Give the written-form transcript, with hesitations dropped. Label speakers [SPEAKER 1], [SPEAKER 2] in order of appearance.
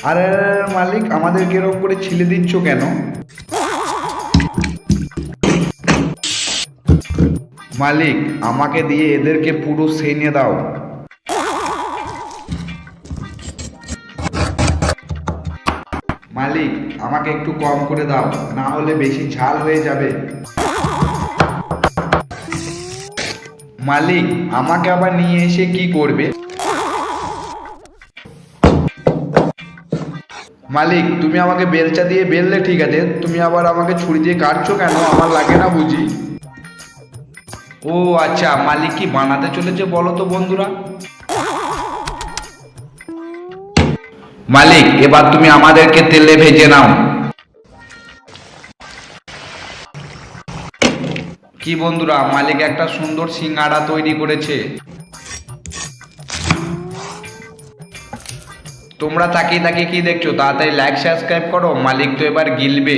[SPEAKER 1] আরে মালিক, আমাদেরকে এরকম করে ছিলে দিচ্ছ কেন? মালিক, আমাকে দিয়ে এদেরকে পুরো সেনে দাও। মালিক, আমাকে একটু কম করে দাও, না হলে বেশি ঝাল হয়ে যাবে। মালিক, আমাকে আবার নিয়ে এসে কি করবে? মালিক, তুমি আমাকে বেলচা দিয়ে বেললে ঠিক আছে, তুমি আবার আমাকে ছুরি দিয়ে কাটছো কেন? আমার লাগে না বুঝি? ও আচ্ছা, মালিক কি বানাতে চলেছে বলো তো বন্ধুরা। মালিক, এবার তুমি আমাদেরকে তেলে ভেজে নাও। কি বন্ধুরা, মালিক একটা সুন্দর সিঙ্গাড়া তৈরি করেছে। তোমরা তাকিয়ে তাকিয়ে কি দেখছো? তাড়াতাড়ি লাইক সাবস্ক্রাইব করো, মালিক তো এবার গিলবে।